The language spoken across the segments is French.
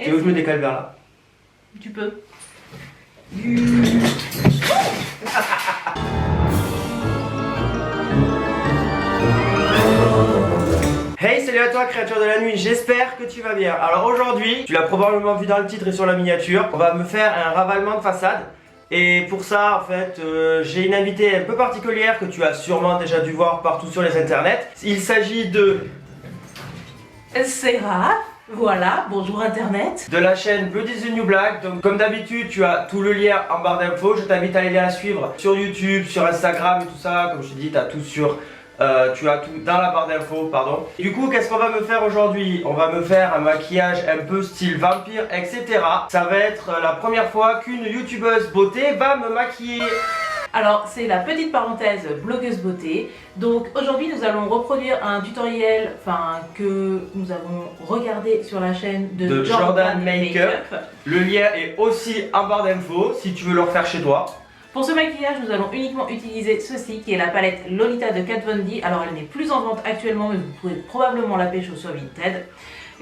Tu veux que je me décale vers là? Tu peux. Hey, salut à toi créature de la nuit, j'espère que tu vas bien. Alors aujourd'hui, tu l'as probablement vu dans le titre et sur la miniature, on va me faire un ravalement de façade. Et pour ça, en fait, j'ai une invitée un peu particulière que tu as sûrement déjà dû voir partout sur les internets. Il s'agit de Sarah, voilà, bonjour internet. de la chaîne Blood is the New Black. Donc comme d'habitude, tu as tout le lien en barre d'infos. Je t'invite à aller la suivre sur YouTube, sur Instagram et tout ça. Comme je t'ai dit, tu as tout sur... tu as tout dans la barre d'infos, pardon. Du coup, qu'est-ce qu'on va me faire aujourd'hui? On va me faire un maquillage un peu style vampire, etc. Ça va être la première fois qu'une youtubeuse beauté va me maquiller. Alors, c'est la petite parenthèse blogueuse beauté. Donc aujourd'hui, nous allons reproduire un tutoriel que nous avons regardé sur la chaîne de Jordan Makeup. Le lien est aussi en barre d'infos si tu veux le refaire chez toi. Pour ce maquillage, nous allons uniquement utiliser ceci qui est la palette Lolita de Kat Von D. Alors elle n'est plus en vente actuellement, mais vous pouvez probablement la pécho sur Vinted.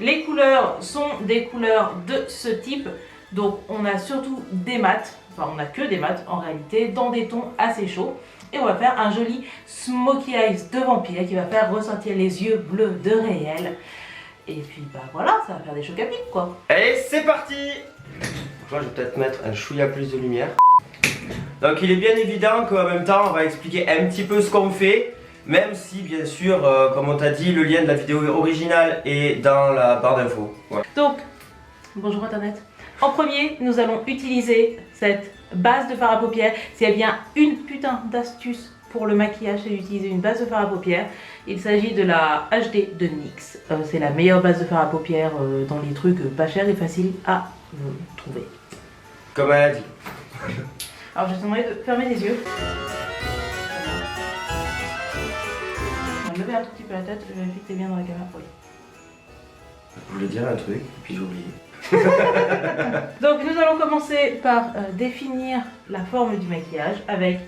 Les couleurs sont des couleurs de ce type. Donc on a surtout des mats, enfin on a que des mats en réalité, dans des tons assez chauds. Et on va faire un joli smoky eyes de vampire qui va faire ressortir les yeux bleus de réel. Et puis bah voilà, ça va faire des chocs à pic quoi. Allez, c'est parti! Je vais peut-être mettre un chouïa plus de lumière. Donc il est bien évident qu'en même temps on va expliquer un petit peu ce qu'on fait, même si bien sûr comme on t'a dit le lien de la vidéo originale est dans la barre d'infos. Voilà. Donc, bonjour internet. En premier, nous allons utiliser cette base de fard à paupières. S'il y a bien une putain d'astuce pour le maquillage, c'est d'utiliser une base de fard à paupières. Il s'agit de la HD de NYX. C'est la meilleure base de fard à paupières dans les trucs pas chers et faciles à trouver. Comme elle a dit. Alors je te demanderai de fermer les yeux. On va lever un tout petit peu la tête, je vérifie que t'es bien dans la caméra. Oui. Je voulais dire un truc, et puis j'ai oublié. Donc nous allons commencer par définir la forme du maquillage avec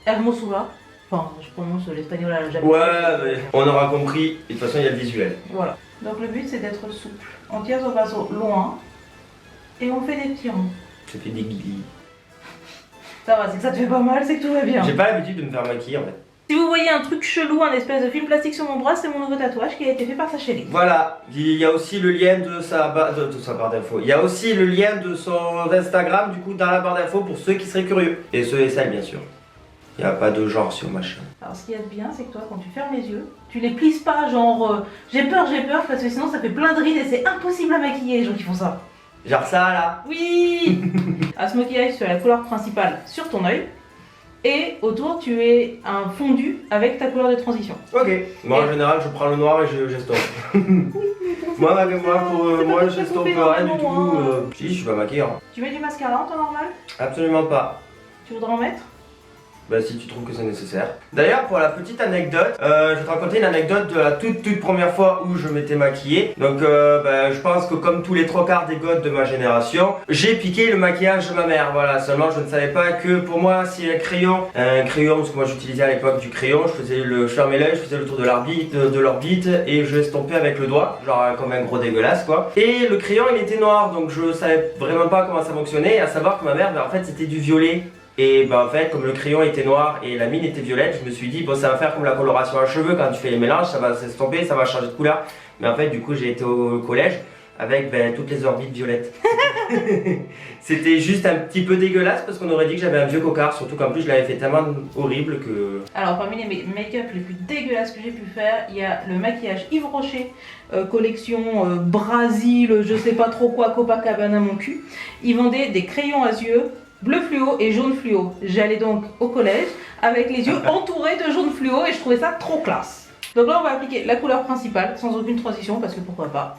Hermosula. Enfin, je prononce l'espagnol à la japonaise. Ouais, mais on aura compris, et de toute façon il y a le visuel. Voilà. Donc le but c'est d'être souple. On tire son pinceau loin et on fait des petits ronds. Ça fait des guillis. Ça va, c'est que ça te fait pas mal, c'est que tout va bien. J'ai pas l'habitude de me faire maquiller en fait. Si vous voyez un truc chelou, un espèce de film plastique sur mon bras, c'est mon nouveau tatouage qui a été fait par sa chérie. Voilà, il y a aussi le lien de sa barre d'infos. Il y a aussi le lien de son Instagram du coup dans la barre d'infos pour ceux qui seraient curieux. Et ceux et celles bien sûr. Il n'y a pas de genre sur ma chaîne. Alors ce qu'il y a de bien, c'est que toi, quand tu fermes les yeux, tu les plisses pas genre j'ai peur, parce que sinon ça fait plein de rides et c'est impossible à maquiller les gens qui font ça. Genre ça là. Oui. Un smoky eye sur la couleur principale sur ton œil. Et autour, tu es un fondu avec ta couleur de transition. Ok. Moi en général, je prends le noir et j'estompe. moi, j'estompe rien du tout. Si, je suis pas maquillé. Hein. Tu mets du mascara en temps normal? Absolument pas. Tu voudrais en mettre? Bah si tu trouves que c'est nécessaire. D'ailleurs pour la petite anecdote, je vais te raconter une anecdote de la toute première fois où je m'étais maquillé. Donc je pense que comme tous les trois quarts des goths de ma génération, j'ai piqué le maquillage de ma mère. Voilà, seulement je ne savais pas que pour moi si un crayon parce que moi j'utilisais à l'époque du crayon, je fermais l'œil, je faisais le tour de l'orbite et je estompais avec le doigt, genre comme un gros dégueulasse quoi. Et le crayon il était noir donc je savais vraiment pas comment ça fonctionnait, à savoir que ma mère en fait c'était du violet. Et en fait, comme le crayon était noir et la mine était violette, je me suis dit, bon, ça va faire comme la coloration à cheveux, quand tu fais les mélanges, ça va s'estomper, ça va changer de couleur. Mais en fait, du coup, j'ai été au collège avec toutes les orbites violettes. C'était juste un petit peu dégueulasse parce qu'on aurait dit que j'avais un vieux cocard, surtout qu'en plus, je l'avais fait tellement horrible que... Alors, parmi les make-up les plus dégueulasses que j'ai pu faire, il y a le maquillage Yves Rocher, collection Brasil, je sais pas trop quoi, Copacabana mon cul. Ils vendaient des crayons à yeux bleu fluo et jaune fluo. J'allais donc au collège avec les yeux entourés de jaune fluo et je trouvais ça trop classe. Donc là on va appliquer la couleur principale sans aucune transition parce que pourquoi pas.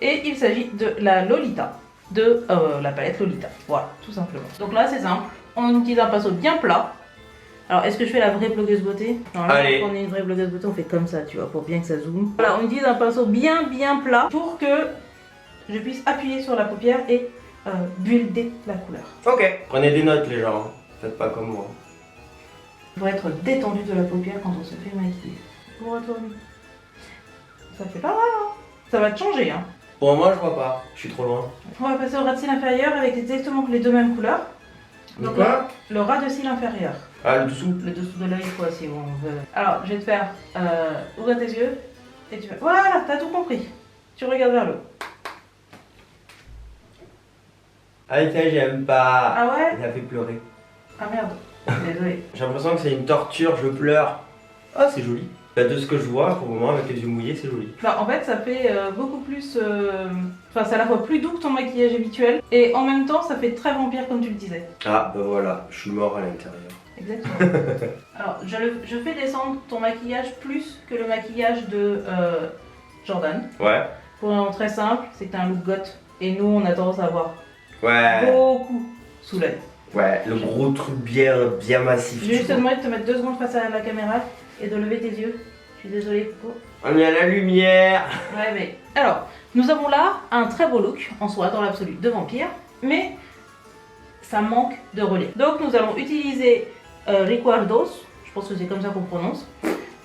Et il s'agit de la Lolita, de la palette Lolita. Voilà, tout simplement. Donc là c'est simple, on utilise un pinceau bien plat. Alors est-ce que je fais la vraie blogueuse beauté? Non, là allez. quand on est une vraie blogueuse beauté on fait comme ça tu vois pour bien que ça zoome. Voilà, on utilise un pinceau bien plat pour que je puisse appuyer sur la paupière et builder la couleur. Ok. Prenez des notes les gens, faites pas comme moi. Il faut être détendu de la paupière quand on se fait maquiller. Pour retourner. Ça fait pas mal hein. Ça va te changer hein. Pour le moment, je vois pas. Je suis trop loin. On va passer au ras de cils inférieur avec exactement les deux mêmes couleurs. De Donc quoi là, le ras de cils inférieur. Ah, le dessous. Le dessous de l'œil, quoi, si on veut. Alors, je vais te faire ouvrir tes yeux et tu fais. Voilà, t'as tout compris. Tu regardes vers le haut. Ah, ça, j'aime pas. Ah ouais? Ça fait pleurer. Ah merde. Désolée. J'ai l'impression que c'est une torture, je pleure. Ah, c'est joli. Bah, de ce que je vois, pour le moment, avec les yeux mouillés, c'est joli. Bah, en fait, ça fait beaucoup plus. Enfin, c'est à la fois plus doux que ton maquillage habituel et en même temps, ça fait très vampire comme tu le disais. Ah, bah voilà, je suis mort à l'intérieur. Exactement. Alors, je fais descendre ton maquillage plus que le maquillage de Jordan. Ouais. Pour une raison très simple, c'est que t'as un look goth. Et nous, on a tendance à avoir Ouais. beaucoup sous l'œil. Ouais, le gros truc bien massif. Je vais juste te demander de te mettre 2 secondes face à la caméra et de lever tes yeux. Je suis désolée, Coco. On est à la lumière. Ouais, mais. Alors, nous avons là un très beau look en soi, dans l'absolu, de vampire, mais ça manque de relief. Donc, nous allons utiliser Ricardos, je pense que c'est comme ça qu'on prononce,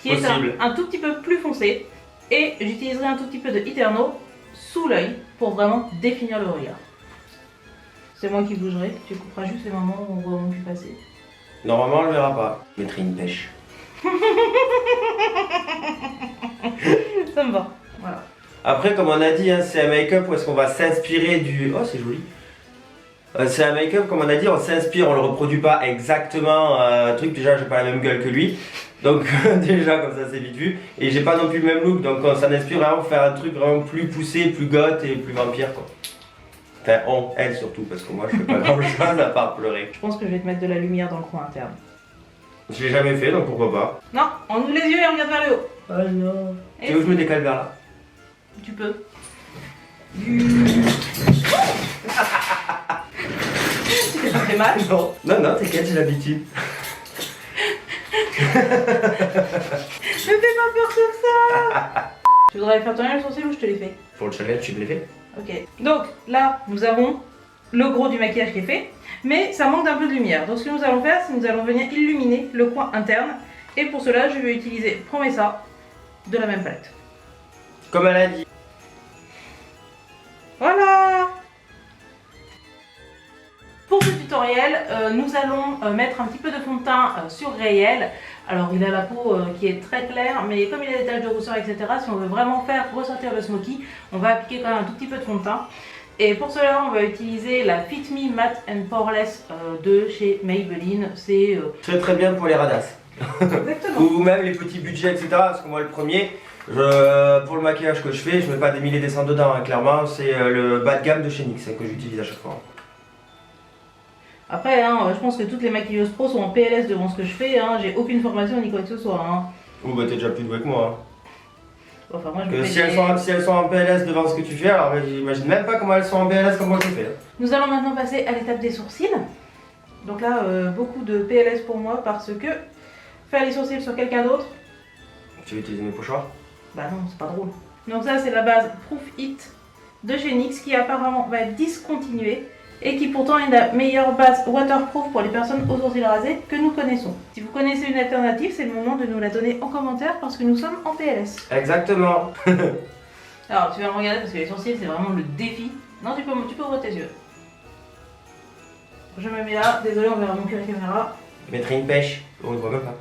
qui est un tout petit peu plus foncé, et j'utiliserai un tout petit peu de Eterno sous l'œil pour vraiment définir le regard. C'est moi qui bougerai, tu couperas juste les moments où on voit mon cul passer. Normalement, on le verra pas. Je mettrai une pêche. Ça me va, voilà. Après, comme on a dit, hein, c'est un make-up où est-ce qu'on va s'inspirer du... Oh, c'est joli. C'est un make-up, comme on a dit, on s'inspire, on le reproduit pas exactement. Truc, déjà, j'ai pas la même gueule que lui. Donc, déjà, comme ça, c'est vite vu. Et j'ai pas non plus le même look, donc on s'en inspire vraiment pour faire un truc vraiment plus poussé, plus goth et plus vampire, quoi. Enfin, elle surtout, parce que moi, je fais pas grand-chose à part pleurer. Je pense que je vais te mettre de la lumière dans le coin interne. Je l'ai jamais fait, donc pourquoi pas. Non, on ouvre les yeux et on regarde vers le haut. Oh non. Et Tu veux que je me décale vers là? tu peux. Ça fait mal. Non. Non, t'inquiète, j'ai l'habitude. Ne fais pas peur comme ça. Tu voudrais faire tourner le sourcil ou je te l'ai fait? Pour le challenge, tu me l'as fait? Ok. Donc là, nous avons le gros du maquillage qui est fait, mais ça manque d'un peu de lumière. Donc ce que nous allons faire, c'est que nous allons venir illuminer le coin interne. Et pour cela, je vais utiliser Promessa de la même palette. Comme elle a dit. Voilà. Pour ce tutoriel, nous allons mettre un petit peu de fond de teint sur Rayel. Alors il a la peau qui est très claire, mais comme il a des taches de rousseur, etc., si on veut vraiment faire ressortir le smoky, on va appliquer quand même un tout petit peu de fond de teint. Et pour cela, on va utiliser la Fit Me Matte and Poreless de chez Maybelline. C'est Très bien pour les radasses. exactement. Ou même les petits budgets, etc. Parce que moi, le premier, pour le maquillage que je fais, je mets pas des mille et des cents dedans, hein, clairement. C'est le bas de gamme de chez NYX que j'utilise à chaque fois. Après, hein, je pense que toutes les maquilleuses pro sont en PLS devant ce que je fais. Hein. J'ai aucune formation ni quoi que ce soit. Hein. Oh bah t'es déjà plus doué que moi. Hein. Enfin, moi, je me Si fais elles sont en PLS devant ce que tu fais, alors j'imagine même pas comment elles sont en PLS comme moi je le fais. Hein. Nous allons maintenant passer à l'étape des sourcils. Donc là, beaucoup de PLS pour moi parce que faire les sourcils sur quelqu'un d'autre, Tu veux utiliser mes pochoirs? bah non, c'est pas drôle. Donc ça, c'est la base Proof It de chez NYX qui apparemment va être discontinuée et qui pourtant est la meilleure base waterproof pour les personnes aux sourcils rasés que nous connaissons. Si vous connaissez une alternative, c'est le moment de nous la donner en commentaire parce que nous sommes en PLS. Exactement. Alors, tu vas me regarder parce que les sourcils, c'est vraiment le défi. Non, tu peux ouvrir tes yeux. Je me mets là, désolé, on verra mon cul à la caméra. Je mettrai une pêche. On ne voit même pas.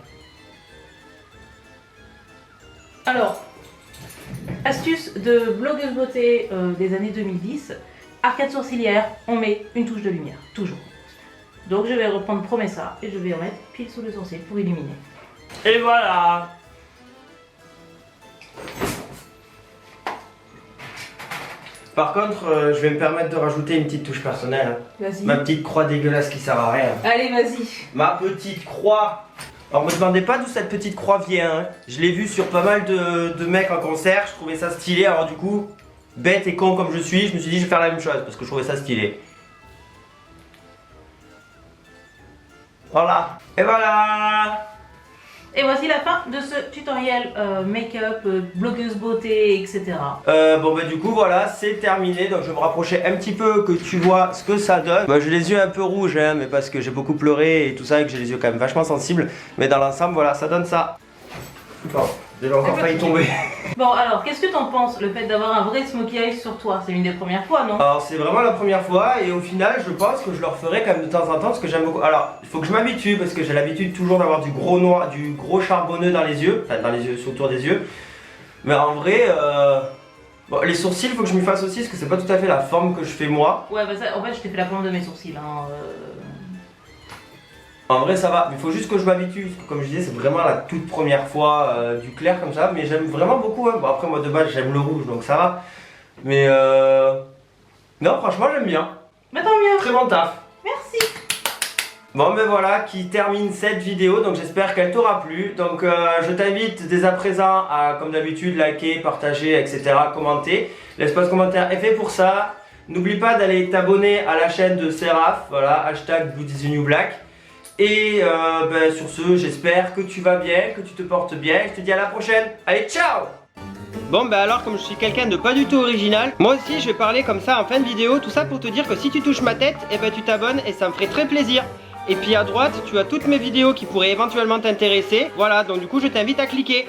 Alors, astuce de blogueuse beauté des années 2010. Arcade sourcilière, on met une touche de lumière, toujours. Donc je vais reprendre Promessa et je vais en mettre pile sous le sourcil pour illuminer. Et voilà. Par contre, je vais me permettre de rajouter une petite touche personnelle. Hein. Vas-y. Ma petite croix dégueulasse qui sert à rien. Allez, vas-y. Ma petite croix. Alors me demandez pas d'où cette petite croix vient. Hein. Je l'ai vue sur pas mal de mecs en concert. Je trouvais ça stylé. Alors du coup, bête et con comme je suis, je me suis dit je vais faire la même chose parce que je trouvais ça stylé. Voilà. Et voilà. Et voici la fin de ce tutoriel make-up, blogueuse beauté, etc. Bon bah du coup voilà, c'est terminé. Donc je vais me rapprocher un petit peu que tu vois ce que ça donne. Bah, j'ai les yeux un peu rouges hein, mais parce que j'ai beaucoup pleuré et tout ça et que j'ai les yeux quand même vachement sensibles. Mais dans l'ensemble voilà, ça donne ça. Bon. J'avais encore failli tomber. Bon, alors, qu'est-ce que t'en penses, le fait d'avoir un vrai smokey eyes sur toi? C'est une des premières fois, non? Alors c'est vraiment la première fois et au final je pense que je le referai quand même de temps en temps parce que j'aime beaucoup. Alors il faut que je m'habitue parce que j'ai l'habitude toujours d'avoir du gros noir, du gros charbonneux dans les yeux, enfin dans les yeux, autour des yeux. Mais en vrai, bon, les sourcils il faut que je m'y fasse aussi parce que c'est pas tout à fait la forme que je fais moi. Ouais, bah ça, en fait, je t'ai fait la plante de mes sourcils, hein. En vrai ça va, mais il faut juste que je m'habitue parce que comme je disais c'est vraiment la toute première fois du clair comme ça. Mais j'aime vraiment beaucoup, hein. Bon après moi de base j'aime le rouge donc ça va. Mais non franchement j'aime bien. Bah tant mieux. Très bon taf. Merci. Bon ben voilà qui termine cette vidéo, donc j'espère qu'elle t'aura plu. Donc je t'invite dès à présent à comme d'habitude liker, partager, etc. commenter. L'espace commentaire est fait pour ça. N'oublie pas d'aller t'abonner à la chaîne de Seraph, voilà, hashtag Blue is the New Black. Et ben, sur ce j'espère que tu vas bien, que tu te portes bien. Je te dis à la prochaine, allez ciao. Bon bah alors comme je suis quelqu'un de pas du tout original, moi aussi je vais parler comme ça en fin de vidéo, tout ça pour te dire que si tu touches ma tête, et ben tu t'abonnes et ça me ferait très plaisir. Et puis à droite tu as toutes mes vidéos qui pourraient éventuellement t'intéresser, voilà donc du coup je t'invite à cliquer.